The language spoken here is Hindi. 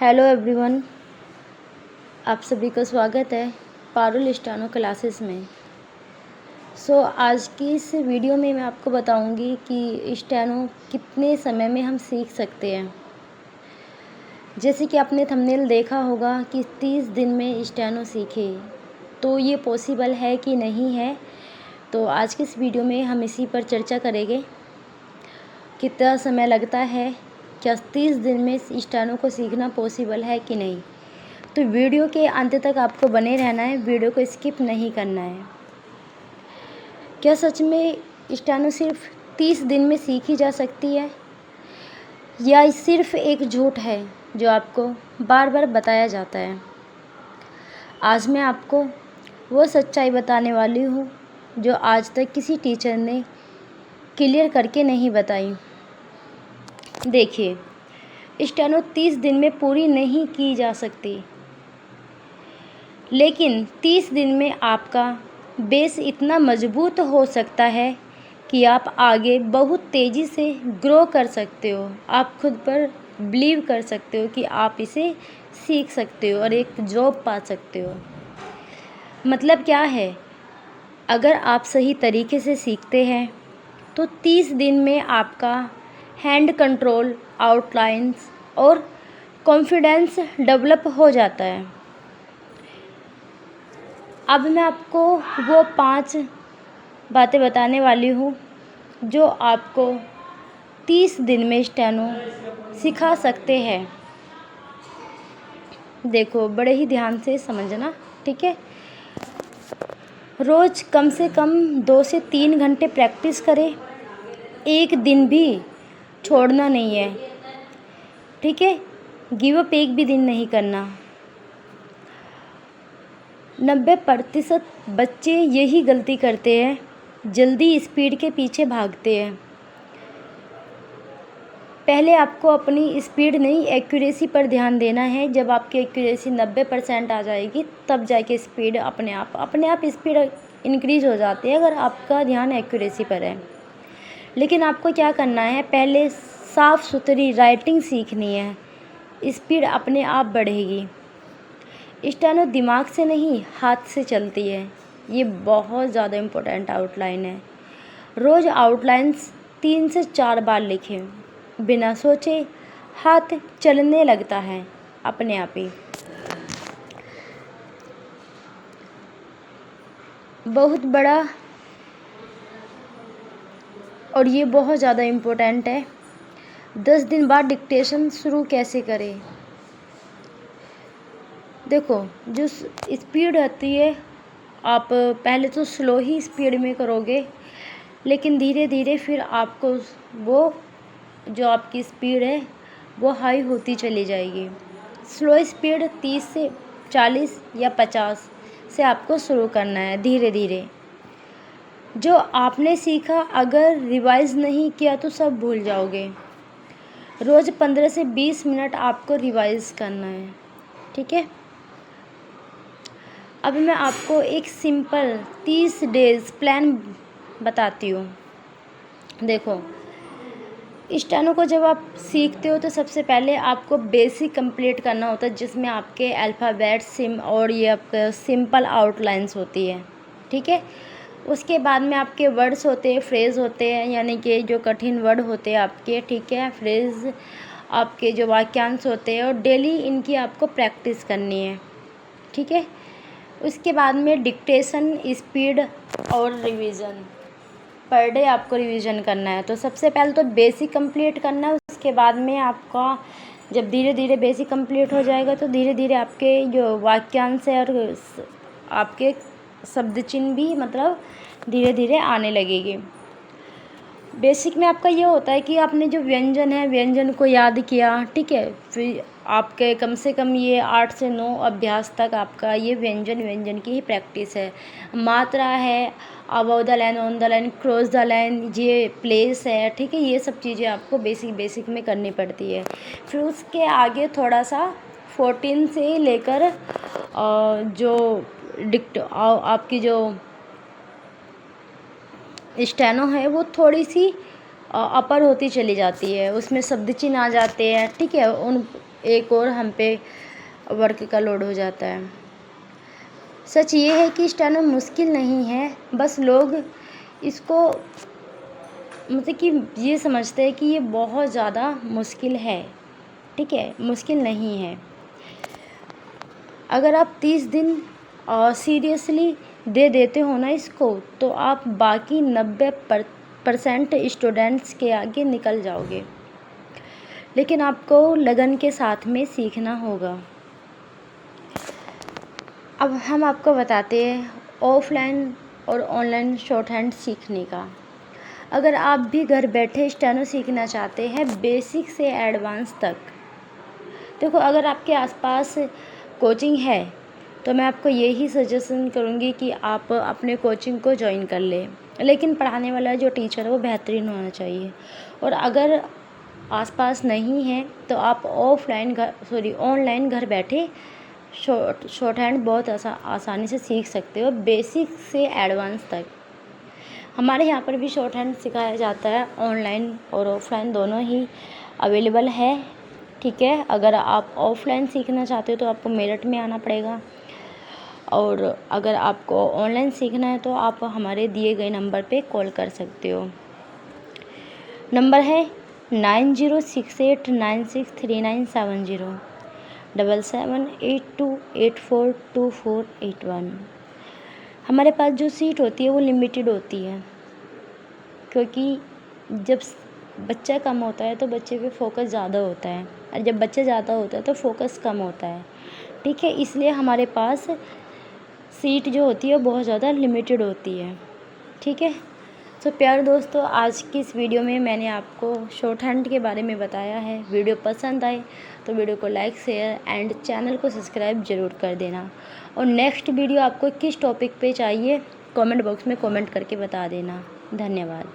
हेलो एवरीवन, आप सभी का स्वागत है पारुल स्टेनो क्लासेस में। आज की इस वीडियो में मैं आपको बताऊंगी कि स्टेनो कितने समय में हम सीख सकते हैं। जैसे कि आपने थंबनेल देखा होगा कि 30 दिन में स्टेनो सीखे, तो ये पॉसिबल है कि नहीं है। तो आज की इस वीडियो में हम इसी पर चर्चा करेंगे। कितना समय लगता है, क्या 30 दिन में स्टेनो को सीखना पॉसिबल है कि नहीं। तो वीडियो के अंत तक आपको बने रहना है, वीडियो को स्किप नहीं करना है। क्या सच में स्टेनो सिर्फ 30 दिन में सीखी जा सकती है, या सिर्फ एक झूठ है जो आपको बार बार बताया जाता है। आज मैं आपको वो सच्चाई बताने वाली हूँ जो आज तक किसी टीचर ने क्लियर करके नहीं बताई। देखिए, स्टेनो 30 दिन में पूरी नहीं की जा सकती, लेकिन 30 दिन में आपका बेस इतना मजबूत हो सकता है कि आप आगे बहुत तेज़ी से ग्रो कर सकते हो। आप खुद पर बिलीव कर सकते हो कि आप इसे सीख सकते हो और एक जॉब पा सकते हो। मतलब क्या है, अगर आप सही तरीके से सीखते हैं तो 30 दिन में आपका हैंड कंट्रोल, आउटलाइंस और कॉन्फिडेंस डेवलप हो जाता है। अब मैं आपको वो 5 बातें बताने वाली हूँ जो आपको 30 दिन में स्टेनो सिखा सकते हैं। देखो, बड़े ही ध्यान से समझना, ठीक है। रोज़ कम से कम 2 से 3 घंटे प्रैक्टिस करें। एक दिन भी छोड़ना नहीं है, ठीक है। गिव अप एक भी दिन नहीं करना। 90% बच्चे यही गलती करते हैं, जल्दी स्पीड के पीछे भागते हैं। पहले आपको अपनी स्पीड नहीं, एक्यूरेसी पर ध्यान देना है। जब आपकी एक्यूरेसी 90% आ जाएगी तब जाके स्पीड अपने आप स्पीड इंक्रीज हो जाती है, अगर आपका ध्यान एक्यूरेसी पर है। लेकिन आपको क्या करना है, पहले साफ़ सुथरी राइटिंग सीखनी है, स्पीड अपने आप बढ़ेगी। स्टेनो दिमाग से नहीं, हाथ से चलती है। ये बहुत ज़्यादा इम्पोर्टेंट आउटलाइन है। रोज़ आउटलाइंस 3 से 4 बार लिखें। बिना सोचे हाथ चलने लगता है अपने आप ही। बहुत बड़ा और ये बहुत ज़्यादा इम्पोर्टेंट है। 10 दिन बाद डिक्टेशन शुरू कैसे करें। देखो, जो स्पीड आती है, आप पहले तो स्लो ही स्पीड में करोगे, लेकिन धीरे धीरे फिर आपको वो जो आपकी स्पीड है वो हाई होती चली जाएगी। स्लो स्पीड 30 से 40 या 50 से आपको शुरू करना है धीरे धीरे। जो आपने सीखा अगर रिवाइज नहीं किया तो सब भूल जाओगे। रोज़ 15 से 20 मिनट आपको रिवाइज करना है, ठीक है। अब मैं आपको एक सिंपल 30 डेज़ प्लान बताती हूँ। देखो, स्टेनो को जब आप सीखते हो तो सबसे पहले आपको बेसिक कंप्लीट करना होता है, जिसमें आपके अल्फ़ाबेट सिम और ये आपका सिंपल आउटलाइंस होती है, ठीक है। उसके बाद में आपके वर्ड्स होते हैं, फ्रेज़ होते हैं, यानी कि जो कठिन वर्ड होते हैं आपके, ठीक है। फ्रेज़ आपके जो वाक्यांश होते हैं, और डेली इनकी आपको प्रैक्टिस करनी है, ठीक है। उसके बाद में डिक्टेशन, स्पीड और रिवीजन। पर डे आपको रिवीजन करना है। तो सबसे पहले तो बेसिक कंप्लीट करना है। उसके बाद में आपका जब धीरे धीरे बेसिक कंप्लीट हो जाएगा तो धीरे धीरे आपके जो वाक्यांश है और आपके शब्द चिन्ह भी मतलब धीरे धीरे आने लगेगी। बेसिक में आपका ये होता है कि आपने जो व्यंजन है, व्यंजन को याद किया, ठीक है। फिर आपके कम से कम ये 8 से 9 अभ्यास तक आपका ये व्यंजन की ही प्रैक्टिस है। मात्रा है, above the line, on the line, cross the line, ये प्लेस है, ठीक है। ये सब चीज़ें आपको बेसिक में करनी पड़ती है। फिर उसके आगे थोड़ा सा 14 से लेकर जो आपकी जो स्टेनो है वो थोड़ी सी अपर होती चली जाती है, उसमें शब्द चिन्ह आ जाते हैं, ठीक है। एक और हम पे वर्क का लोड हो जाता है। सच ये है कि स्टेनो मुश्किल नहीं है, बस लोग इसको मतलब कि ये समझते हैं कि ये बहुत ज़्यादा मुश्किल है। ठीक है, मुश्किल नहीं है। अगर आप 30 दिन सीरियसली दे देते हो ना इसको, तो आप बाकी 90% स्टूडेंट्स के आगे निकल जाओगे। लेकिन आपको लगन के साथ में सीखना होगा। अब हम आपको बताते हैं ऑफलाइन और ऑनलाइन शॉर्ट हैंड सीखने का। अगर आप भी घर बैठे स्टेनो सीखना चाहते हैं बेसिक से एडवांस तक, देखो अगर आपके आसपास कोचिंग है तो मैं आपको यही सजेशन करूँगी कि आप अपने कोचिंग को ज्वाइन कर लें, लेकिन पढ़ाने वाला जो टीचर है वो बेहतरीन होना चाहिए। और अगर आसपास नहीं है तो आप ऑनलाइन घर बैठे शॉर्ट हैंड बहुत आसानी से सीख सकते हो, बेसिक से एडवांस तक। हमारे यहाँ पर भी शॉर्ट हैंड सिखाया जाता है, ऑनलाइन और ऑफलाइन दोनों ही अवेलेबल है। ठीक है, अगर आप ऑफलाइन सीखना चाहते हो तो आपको मेरठ में आना पड़ेगा, और अगर आपको ऑनलाइन सीखना है तो आप हमारे दिए गए नंबर पे कॉल कर सकते हो। नंबर है 9068963970 7782842481। हमारे पास जो सीट होती है वो लिमिटेड होती है, क्योंकि जब बच्चा कम होता है तो बच्चे पे फोकस ज़्यादा होता है, और जब बच्चा ज़्यादा होता है तो फोकस कम होता है। ठीक है, इसलिए हमारे पास सीट जो होती है बहुत ज़्यादा लिमिटेड होती है। ठीक है, तो प्यारे दोस्तों, आज की इस वीडियो में मैंने आपको शॉर्ट हैंड के बारे में बताया है। वीडियो पसंद आए तो वीडियो को लाइक, शेयर एंड चैनल को सब्सक्राइब ज़रूर कर देना। और नेक्स्ट वीडियो आपको किस टॉपिक पे चाहिए कमेंट बॉक्स में कमेंट करके बता देना। धन्यवाद।